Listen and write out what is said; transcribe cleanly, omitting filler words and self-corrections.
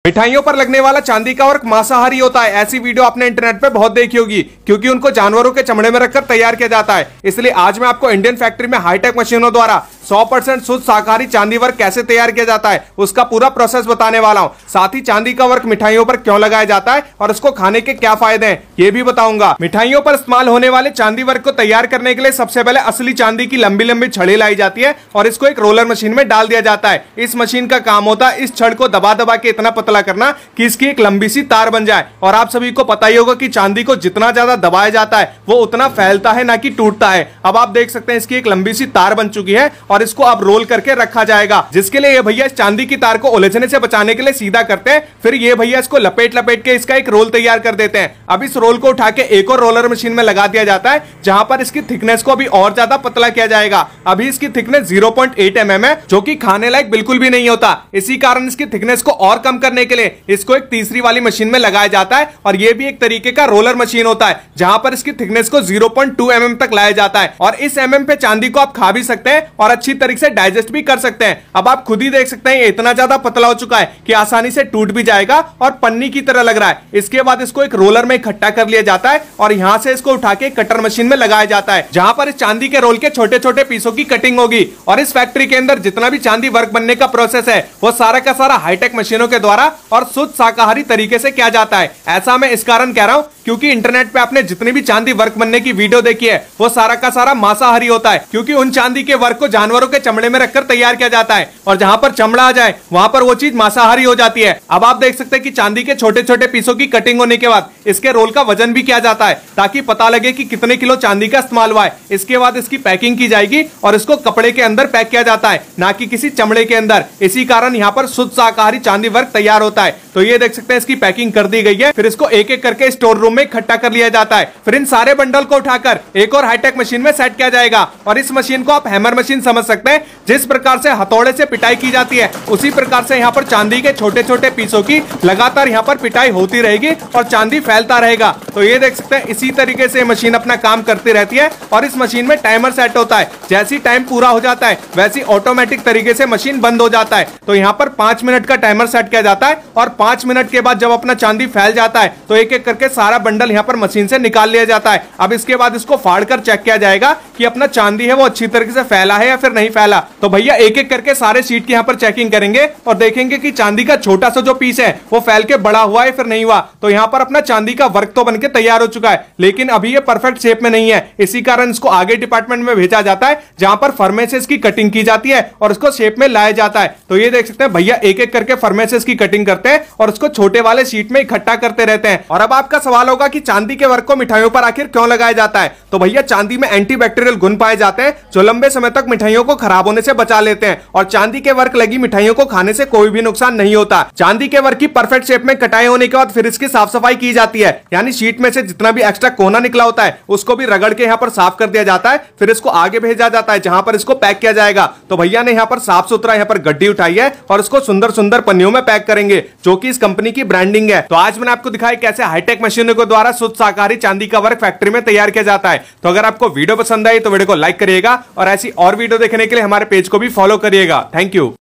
मिठाइयों पर लगने वाला चांदी का वर्क मांसाहारी होता है। ऐसी वीडियो आपने इंटरनेट पे बहुत देखी होगी, क्योंकि उनको जानवरों के चमड़े में रखकर तैयार किया जाता है। इसलिए आज मैं आपको इंडियन फैक्ट्री में हाईटेक मशीनों द्वारा 100% शुद्ध शाकाहारी चांदी वर्क कैसे तैयार किया जाता है उसका पूरा प्रोसेस बताने वाला हूं। साथ ही चांदी का वर्क मिठाइयों पर क्यों लगाया जाता है और इसको खाने के क्या फायदे हैं ये भी बताऊंगा। मिठाइयों पर इस्तेमाल होने वाले चांदी वर्क को तैयार करने के लिए सबसे पहले असली चांदी की लंबी लंबी छड़ी लाई जाती है और इसको एक रोलर मशीन में डाल दिया जाता है। इस मशीन का काम होता है इस छड़ को दबा दबा के इतना पतला करना कि इसकी एक लंबी सी तार बन जाए। और आप सभी को पता ही होगा कि चांदी को जितना ज्यादा दबाया जाता है वो उतना फैलता है ना कि टूटता है। अब आप देख सकते हैं इसकी एक लंबी सी तार बन चुकी है और इसको अब रोल करके रखा जाएगा, जिसके लिए ये भैया इस चांदी की तार को उलझने से बचाने के लिए सीधा करते हैं। फिर ये भैया इसको लपेट लपेट के इसका एक रोल तैयार कर देते हैं। अब इस रोल को उठा के एक और रोलर मशीन में लगा दिया जाता है, जहां पर इसकी थिकनेस को अभी और ज्यादा पतला किया जाएगा। अभी इसकी थिकनेस 0.8 mm है, जो कि खाने लायक बिल्कुल भी नहीं होता। इसी कारण इसकी थिकनेस को और कम करने के लिए इसको एक तीसरी वाली मशीन में लगाया जाता है और यह भी एक तरीके का रोलर मशीन होता है, जहां पर इसकी थिकनेस को 0.2 mm तक लाया जाता है। और इस mm पे चांदी को आप खा भी सकते हैं और अच्छी तरीके से डाइजेस्ट भी कर सकते हैं। अब आप खुद ही देख सकते हैं ये इतना ज्यादा पतला हो चुका है कि आसानी से टूट भी जाएगा और पन्नी की तरह लग रहा है। इसके बाद इसको एक रोलर में इकट्ठा कर लिया जाता है और यहां से इसको उठा के कटर मशीन में लगाया जाता है, जहां पर इस चांदी के रोल के छोटे छोटे पीसों की कटिंग होगी। और इस फैक्ट्री के अंदर जितना भी चांदी वर्क बनने का प्रोसेस है वो सारा का सारा हाईटेक मशीनों के द्वारा और शुद्ध शाकाहारी तरीके से किया जाता है। ऐसा मैं इस कारण कह रहा हूं क्योंकि इंटरनेट पे आपने जितनी भी चांदी वर्क बनने की वीडियो देखी है वो सारा का सारा मांसाहारी होता है, क्योंकि उन चांदी के वर्क को जानवरों के चमड़े में रखकर तैयार किया जाता है और जहां पर चमड़ा आ जाए वहां पर वो चीज मांसाहारी हो जाती है। अब आप देख सकते हैं कि चांदी के छोटे छोटे पीसों की कटिंग होने के बाद इसके रोल का वजन भी किया जाता है, ताकि पता लगे कि कितने किलो चांदी का इस्तेमाल हुआ है। इसके बाद इसकी पैकिंग की जाएगी और इसको कपड़े के अंदर पैक किया जाता है, ना कि किसी चमड़े के अंदर। इसी कारण यहाँ पर शुद्ध शाकाहारी चांदी वर्क तैयार होता है। तो ये देख सकते हैं इसकी पैकिंग कर दी गई है। फिर इसको एक एक करके स्टोर रूम में इकट्ठा कर लिया जाता है। फिर इन सारे बंडल को उठाकर एक और हाईटेक मशीन में सेट किया जाएगा। और इस मशीन को आप हैमर मशीन समझ सकते हैं। जिस प्रकार से हथौड़े से पिटाई की जाती है उसी प्रकार से यहाँ पर चांदी के छोटे छोटे पीसों की लगातार यहाँ पर पिटाई होती रहेगी और चांदी फैलता रहेगा। तो ये देख सकते हैं इसी तरीके से मशीन अपना काम करती रहती है और इस मशीन में टाइमर सेट होता है। जैसे ही टाइम पूरा हो जाता है वैसी ऑटोमेटिक तरीके से मशीन बंद हो जाता है। तो यहाँ पर 5 मिनट का टाइमर सेट किया जाता है और 5 मिनट के बाद जब अपना चांदी फैल जाता है तो एक एक करके सारा बंडल यहाँ पर मशीन से निकाल लिया जाता है। अब इसके बाद इसको फाड़ कर चेक किया जाएगा कि अपना चांदी है वो अच्छी तरीके से फैला है या फिर नहीं फैला। तो भैया एक एक करके सारे शीट की यहाँ पर चेकिंग करेंगे और देखेंगे कि चांदी का छोटा सा जो पीस है वो फैल के बड़ा हुआ है फिर नहीं हुआ। तो यहाँ पर अपना चांदी का वर्क तो बनके तैयार हो चुका है, लेकिन अभी ये परफेक्ट शेप में नहीं है। इसी कारण इसको आगे डिपार्टमेंट में भेजा जाता है, जहां पर फर्मेसेस की कटिंग की जाती है और उसको शेप में लाया जाता है। तो ये देख सकते हैं भैया एक एक करके फर्मेसेस की कटिंग करते हैं और उसको छोटे वाले शीट में इकट्ठा करते रहते हैं। और अब आपका सवाल होगा कि चांदी के वर्क को मिठाइयों पर आखिर क्यों लगाया जाता है। तो भैया चांदी में एंटीबैक्टीरियल गुण पाए जाते हैं जो लंबे समय तक मिठाइयों को खराब होने से बचा लेते हैं और चांदी के वर्क लगी मिठाइयों को खाने से कोई भी नुकसान नहीं होता। चांदी के वर्क की परफेक्ट शेप में कटाई होने के बाद फिर इसकी साफ सफाई की जाती है, यानी शीट में से जितना भी एक्स्ट्रा कोना निकला होता है उसको भी रगड़ के यहाँ पर साफ कर दिया जाता है। फिर इसको आगे भेजा जाता है जहां पर इसको पैक किया जाएगा। तो भैया ने यहाँ पर साफ सुथरा यहाँ पर गड्डी उठाई है और इसको सुंदर सुंदर पन्नियों में पैक करेंगे, जो कि इस कंपनी की ब्रांडिंग है। तो आज मैंने आपको दिखाया कैसे हाईटेक मशीनों के द्वारा शुद्ध शाकाहारी चांदी का वर्क फैक्ट्री में तैयार किया जाता है। तो अगर आपको वीडियो पसंद आई तो वीडियो को लाइक करिएगा और ऐसी और वीडियो देखने के लिए हमारे पेज को भी फॉलो करिएगा। Thank you.